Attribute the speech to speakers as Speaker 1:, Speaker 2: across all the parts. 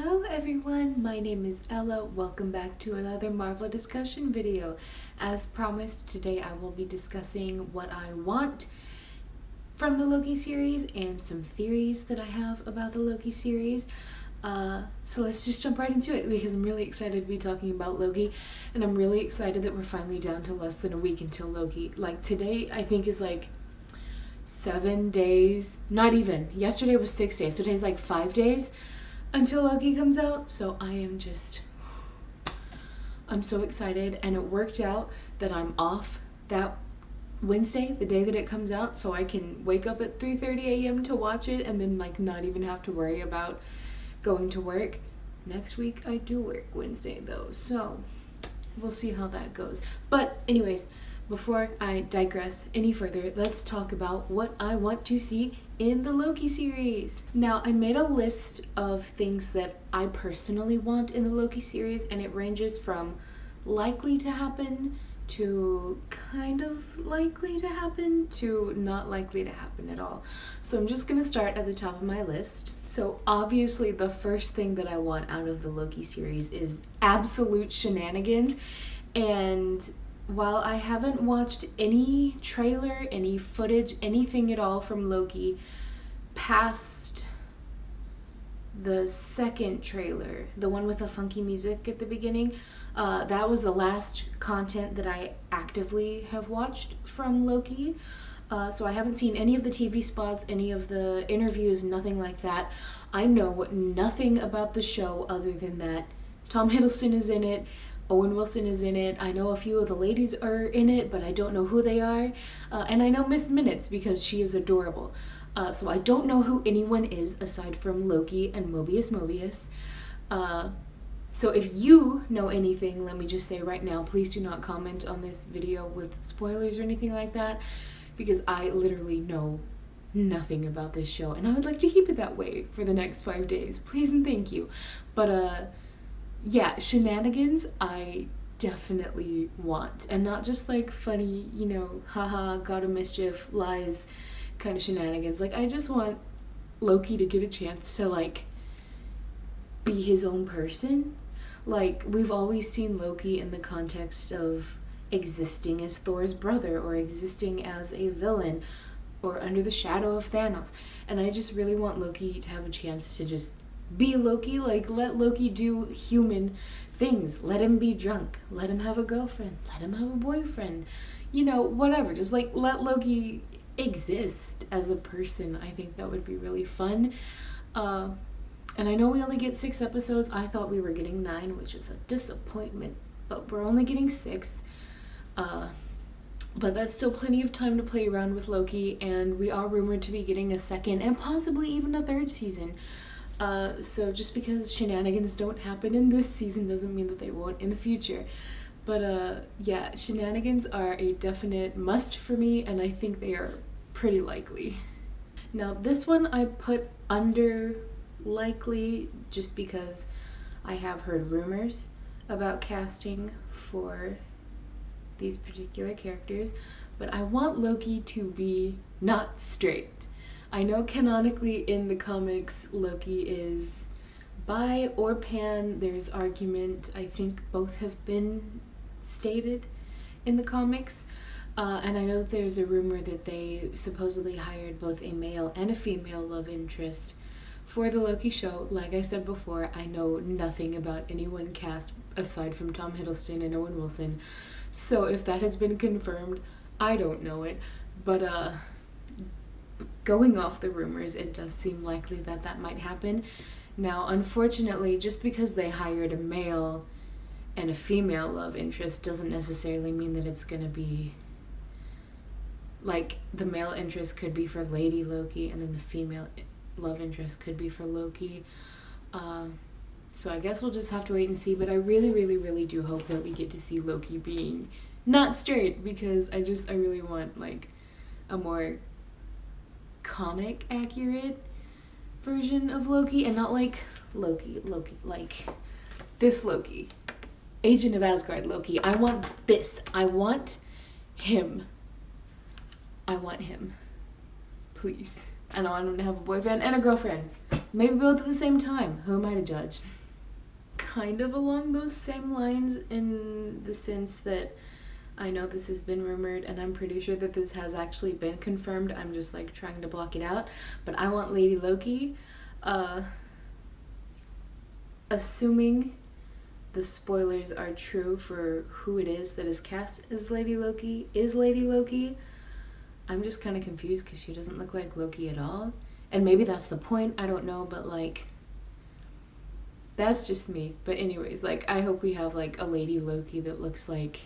Speaker 1: Hello everyone, my name is Ella. Welcome back to another Marvel discussion video. As promised, today I will be discussing what I want from the Loki series and some theories that I have about the Loki series. So let's just jump right into it because I'm really excited to be talking about Loki, and I'm really excited that we're finally down to less than a week until Loki. Like today I think is like 7 days, not even. Yesterday was 6 days, so today's like 5 days until Loki comes out. So I'm so excited, and it worked out that I'm off that Wednesday, the day that it comes out, so I can wake up at 3:30 a.m. to watch it and then like not even have to worry about going to work. Next week I do work Wednesday though, so we'll see how that goes. But anyways, before I digress any further, let's talk about what I want to see in the Loki series. Now, I made a list of things that I personally want in the Loki series, and it ranges from likely to happen to kind of likely to happen to not likely to happen at all. So I'm just gonna start at the top of my list. So obviously the first thing that I want out of the Loki series is absolute shenanigans, and while I haven't watched any trailer, any footage, anything at all from Loki past the second trailer, the one with the funky music at the beginning, that was the last content that I actively have watched from Loki. So I haven't seen any of the TV spots, any of the interviews, nothing like that. I know nothing about the show other than that Tom Hiddleston is in it, Owen Wilson is in it. I know a few of the ladies are in it, but I don't know who they are. And I know Miss Minutes because she is adorable. So I don't know who anyone is aside from Loki and Mobius. So if you know anything, let me just say right now, please do not comment on this video with spoilers or anything like that, because I literally know nothing about this show, and I would like to keep it that way for the next 5 days. Please and thank you. But yeah, shenanigans I definitely want, and not just like funny, haha, god of mischief, lies kind of shenanigans. Like, I just want Loki to get a chance to like be his own person. Like, we've always seen Loki in the context of existing as Thor's brother, or existing as a villain, or under the shadow of Thanos, and I just really want Loki to have a chance to just be Loki. Like, let Loki do human things. Let him be drunk. Let him have a girlfriend. Let him have a boyfriend. Whatever. Just like let Loki exist as a person. I think that would be really fun. And I know we only get 6 episodes. I thought we were getting 9, which is a disappointment. But we're only getting 6. But that's still plenty of time to play around with Loki. And we are rumored to be getting a second and possibly even a 3rd season. So just because shenanigans don't happen in this season doesn't mean that they won't in the future. But yeah, shenanigans are a definite must for me, and I think they are pretty likely. Now this one I put under likely just because I have heard rumors about casting for these particular characters, but I want Loki to be not straight. I know canonically in the comics Loki is bi or pan. There's argument. I think both have been stated in the comics. And I know that there's a rumor that they supposedly hired both a male and a female love interest for the Loki show. Like I said before, I know nothing about anyone cast aside from Tom Hiddleston and Owen Wilson. So if that has been confirmed, I don't know it. But going off the rumors, it does seem likely that that might happen. Now, unfortunately, just because they hired a male and a female love interest doesn't necessarily mean that it's going to be like the male interest could be for Lady Loki and then the female love interest could be for Loki. So I guess we'll just have to wait and see, but I really, really, really do hope that we get to see Loki being not straight, because I really want like a more comic accurate version of Loki, and not like Loki, like this Loki, Agent of Asgard Loki. I want this. I want him. Please. and I want him to have a boyfriend and a girlfriend. Maybe both at the same time. Who am I to judge? Kind of along those same lines, in the sense that I know this has been rumored and I'm pretty sure that this has actually been confirmed. I'm just like trying to block it out. But I want Lady Loki. Assuming the spoilers are true for who it is that is cast as Lady Loki, I'm just kind of confused because she doesn't look like Loki at all. And maybe that's the point, I don't know, but like, that's just me. But anyways, like, I hope we have like a Lady Loki that looks like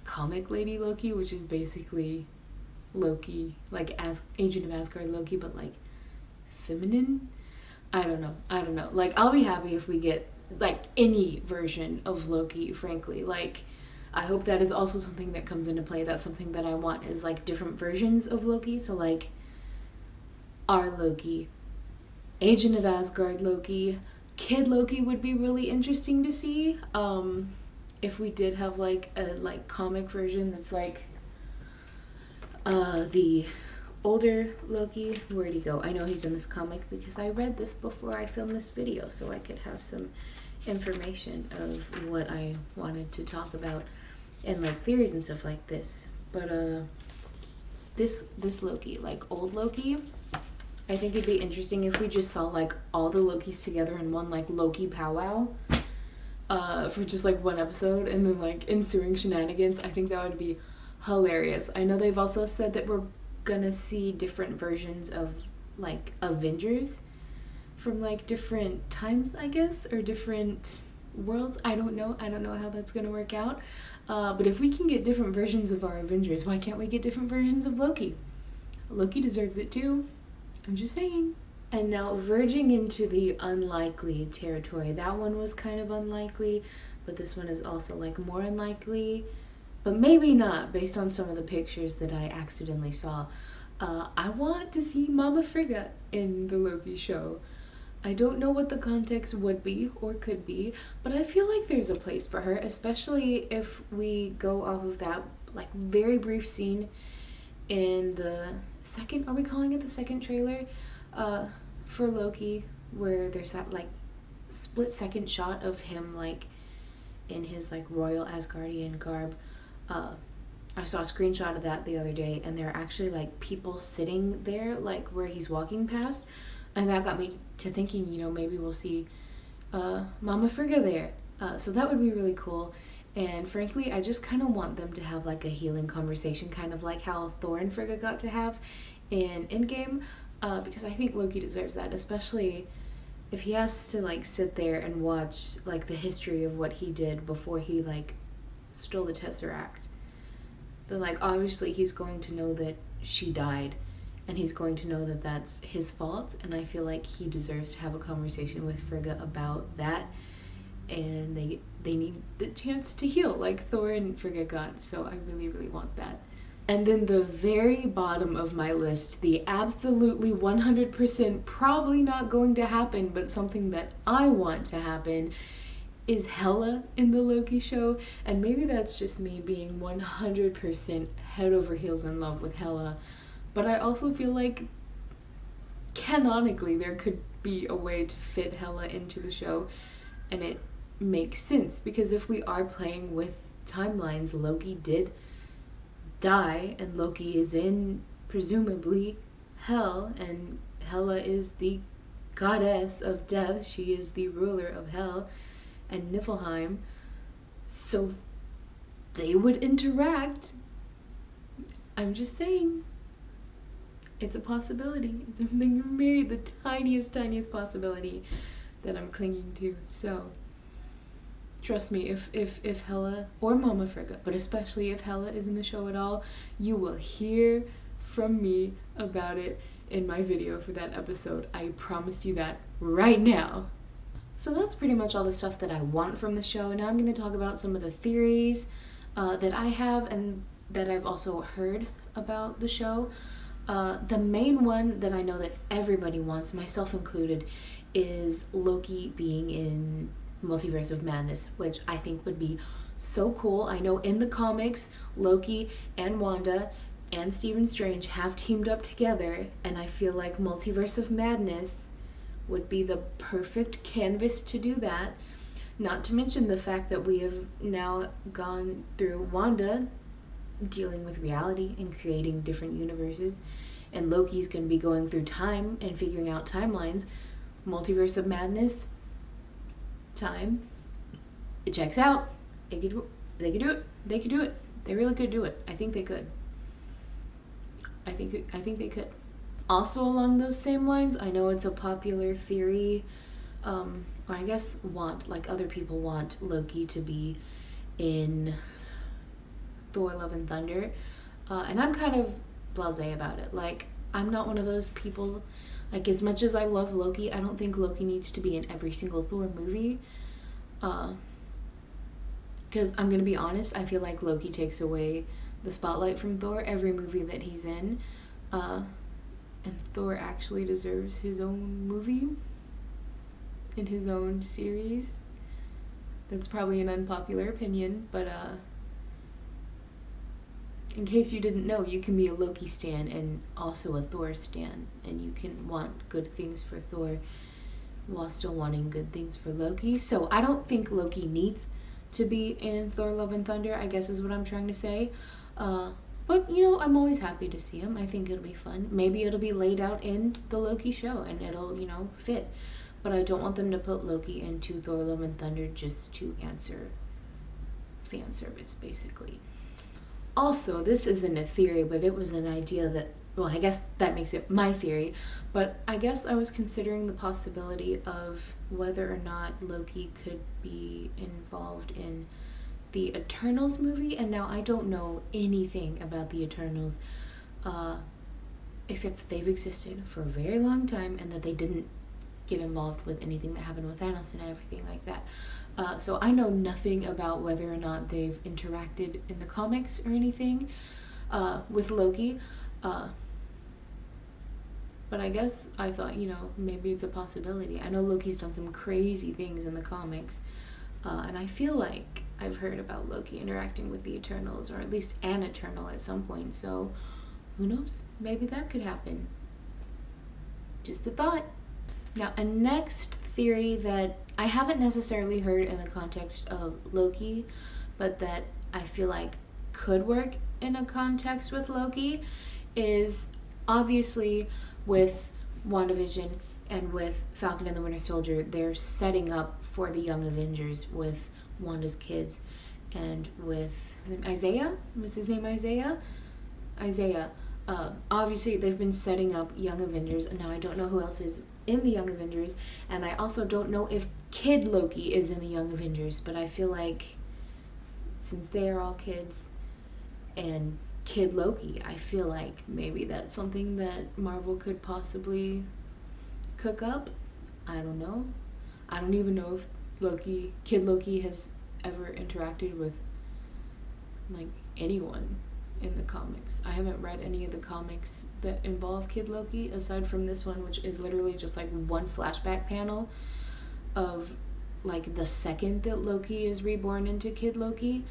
Speaker 1: comic Lady Loki, which is basically Loki, like as Agent of Asgard Loki, but like feminine. I don't know. Like, I'll be happy if we get like any version of Loki, frankly. Like, I hope that is also something that comes into play. That's something that I want, is like different versions of Loki. So like our Loki, Agent of Asgard Loki, Kid Loki would be really interesting to see. If we did have like a like comic version that's like the older Loki. Where'd he go? I know he's in this comic because I read this before I filmed this video, so I could have some information of what I wanted to talk about and like theories and stuff like this. But this Loki, like old Loki, I think it'd be interesting if we just saw like all the Lokis together in one like Loki powwow for just like one episode, and then like ensuing shenanigans. I think that would be hilarious. I know they've also said that we're gonna see different versions of like Avengers from like different times, I guess, or different worlds. I don't know how that's gonna work out, but if we can get different versions of our Avengers, why can't we get different versions of Loki? Loki deserves it too. I'm just saying. And now, verging into the unlikely territory, that one was kind of unlikely, but this one is also like more unlikely, but maybe not, based on some of the pictures that I accidentally saw. I want to see Mama Frigga in the Loki show. I don't know what the context would be or could be, but I feel like there's a place for her, especially if we go off of that like very brief scene in the second, are we calling it the second trailer, for Loki, where there's that like split second shot of him like in his like royal Asgardian garb. I saw a screenshot of that the other day, and there are actually like people sitting there like where he's walking past, and that got me to thinking, you know, maybe we'll see Mama Frigga there. So that would be really cool. And frankly, I just kind of want them to have like a healing conversation, kind of like how Thor and Frigga got to have in Endgame, because I think Loki deserves that, especially if he has to like sit there and watch like the history of what he did before he like stole the Tesseract. Then like obviously he's going to know that she died, and he's going to know that that's his fault, and I feel like he deserves to have a conversation with Frigga about that, and they need the chance to heal like Thor and Frigga got, so I really, really want that. And then the very bottom of my list, the absolutely 100% probably not going to happen, but something that I want to happen, is Hela in the Loki show. And maybe that's just me being 100% head over heels in love with Hela, but I also feel like canonically there could be a way to fit Hela into the show, and it makes sense, because if we are playing with timelines, Loki did die, and Loki is in presumably hell, and Hela is the goddess of death. She is the ruler of hell and Niflheim, so they would interact. I'm just saying, it's a possibility. It's something very, the tiniest possibility that I'm clinging to. So trust me, if Hela, or Mama Frigga, but especially if Hela is in the show at all, you will hear from me about it in my video for that episode. I promise you that right now. So that's pretty much all the stuff that I want from the show. Now I'm going to talk about some of the theories that I have and that I've also heard about the show. The main one that I know that everybody wants, myself included, is Loki being in Multiverse of Madness, which I think would be so cool. I know in the comics, Loki and Wanda and Stephen Strange have teamed up together, and I feel like Multiverse of Madness would be the perfect canvas to do that. Not to mention the fact that we have now gone through Wanda dealing with reality and creating different universes, and Loki's going to be going through time and figuring out timelines. Multiverse of Madness, time, it checks out. They could do it. They could do it. They really could do it. I think they could. I think they could. Also along those same lines, I know it's a popular theory, or I guess other people want Loki to be in Thor Love and Thunder, and I'm kind of blasé about it. Like, I'm not one of those people, like, as much as I love Loki, I don't think Loki needs to be in every single Thor movie, because I'm gonna be honest, I feel like Loki takes away the spotlight from Thor every movie that he's in, and Thor actually deserves his own movie in his own series. That's probably an unpopular opinion, but in case you didn't know, you can be a Loki stan and also a Thor stan, and you can want good things for Thor while still wanting good things for Loki. So I don't think Loki needs to be in Thor Love and Thunder, I guess is what I'm trying to say. But, I'm always happy to see him. I think it'll be fun. Maybe it'll be laid out in the Loki show and it'll, fit. But I don't want them to put Loki into Thor Love and Thunder just to answer fan service, basically. Also, this isn't a theory, but it was an idea that, well, I guess that makes it my theory, but I guess I was considering the possibility of whether or not Loki could be involved in the Eternals movie, and now I don't know anything about the Eternals, except that they've existed for a very long time and that they didn't get involved with anything that happened with Thanos and everything like that. So I know nothing about whether or not they've interacted in the comics or anything with Loki. But I guess I thought, maybe it's a possibility. I know Loki's done some crazy things in the comics, and I feel like I've heard about Loki interacting with the Eternals, or at least an Eternal at some point, so who knows? Maybe that could happen. Just a thought. Now, a next theory that I haven't necessarily heard in the context of Loki, but that I feel like could work in a context with Loki, is obviously with WandaVision and with Falcon and the Winter Soldier, they're setting up for the Young Avengers with Wanda's kids and with Isaiah. Was his name Isaiah? Isaiah. Obviously, they've been setting up Young Avengers, and now I don't know who else is in the Young Avengers, and I also don't know if Kid Loki is in the Young Avengers, but I feel like since they are all kids and Kid Loki, I feel like maybe that's something that Marvel could possibly cook up. I don't know. I don't even know if Kid Loki has ever interacted with anyone in the comics. I haven't read any of the comics that involve Kid Loki aside from this one, which is literally just one flashback panel of the second that Loki is reborn into Kid Loki.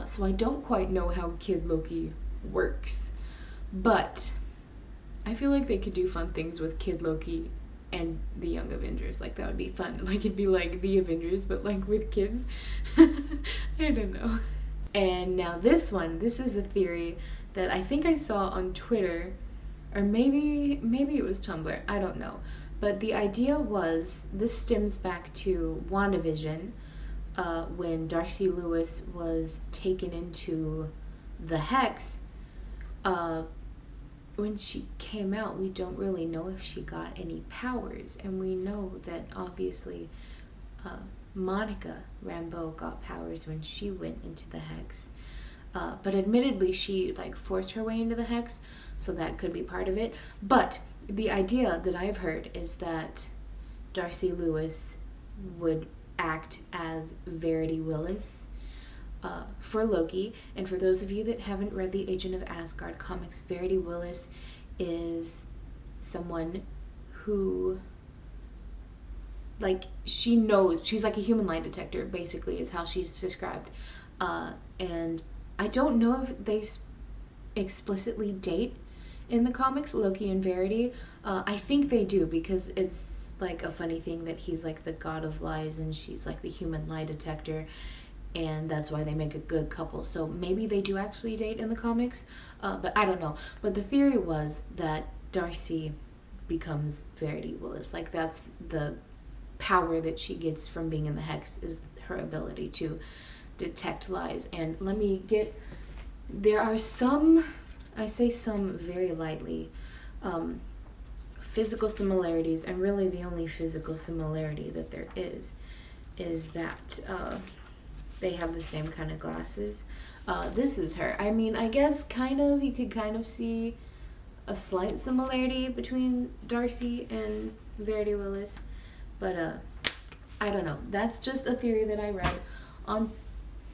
Speaker 1: So I don't quite know how Kid Loki works, but I feel like they could do fun things with Kid Loki and the Young Avengers. That would be fun. It'd be like the Avengers, but with kids. I don't know. And now this is a theory that I think I saw on Twitter, or maybe it was Tumblr, I don't know. But the idea was, this stems back to WandaVision, when Darcy Lewis was taken into the Hex. When she came out, we don't really know if she got any powers, and we know that obviously Monica Rambeau got powers when she went into the Hex, but admittedly she forced her way into the Hex, so that could be part of it. But the idea that I've heard is that Darcy Lewis would act as Verity Willis for Loki. And for those of you that haven't read the Agent of Asgard comics, Verity Willis is someone who she knows, she's like a human lie detector, basically, is how she's described. And I don't know explicitly date in the comics, Loki and Verity. I think they do, because it's like a funny thing that he's like the god of lies and she's like the human lie detector, and that's why they make a good couple. So maybe they do actually date in the comics, but I don't know. But the theory was that Darcy becomes Verity Willis. Like, that's the power that she gets from being in the Hex, is her ability to detect lies. And there are some, I say some very lightly, physical similarities, and really the only physical similarity that there is that they have the same kind of glasses. This is her. I mean, I guess you could kind of see a slight similarity between Darcy and Verity Willis, but I don't know. That's just a theory that I read on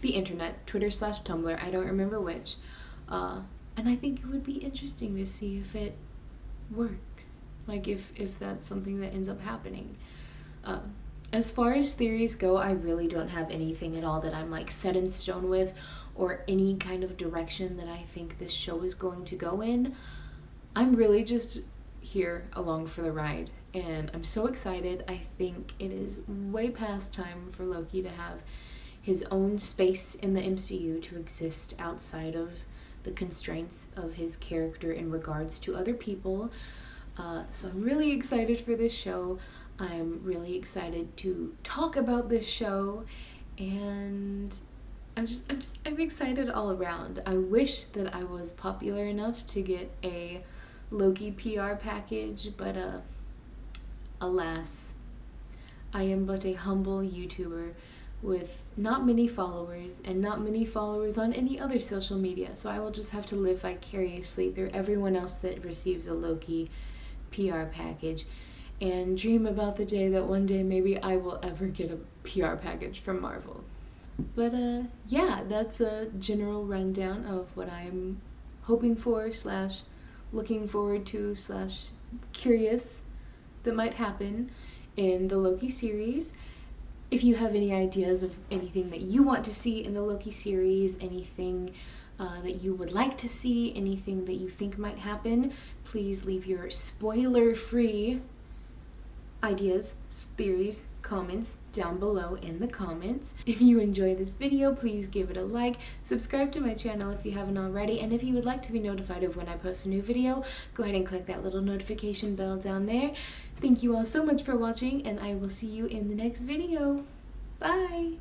Speaker 1: the internet, Twitter/Tumblr, I don't remember which, and I think it would be interesting to see if it works, like if that's something that ends up happening. As far as theories go, I really don't have anything at all that I'm like set in stone with, or any kind of direction that I think this show is going to go in. I'm really just here along for the ride, and I'm so excited. I think it is way past time for Loki to have his own space in the MCU, to exist outside of the constraints of his character in regards to other people. So I'm really excited for this show. I'm really excited to talk about this show, and I'm excited all around. I wish that I was popular enough to get a Loki PR package, but alas, I am but a humble YouTuber with not many followers, and not many followers on any other social media, so I will just have to live vicariously through everyone else that receives a Loki PR package, and dream about the day that one day maybe I will ever get a PR package from Marvel. But yeah, that's a general rundown of what I'm hoping for / looking forward to / curious that might happen in the Loki series. If you have any ideas of anything that you want to see in the Loki series, anything that you would like to see, anything that you think might happen, please leave your spoiler-free ideas, theories, comments down below in the comments. If you enjoy this video, please give it a like, subscribe to my channel if you haven't already, and if you would like to be notified of when I post a new video, go ahead and click that little notification bell down there. Thank you all so much for watching, and I will see you in the next video. Bye!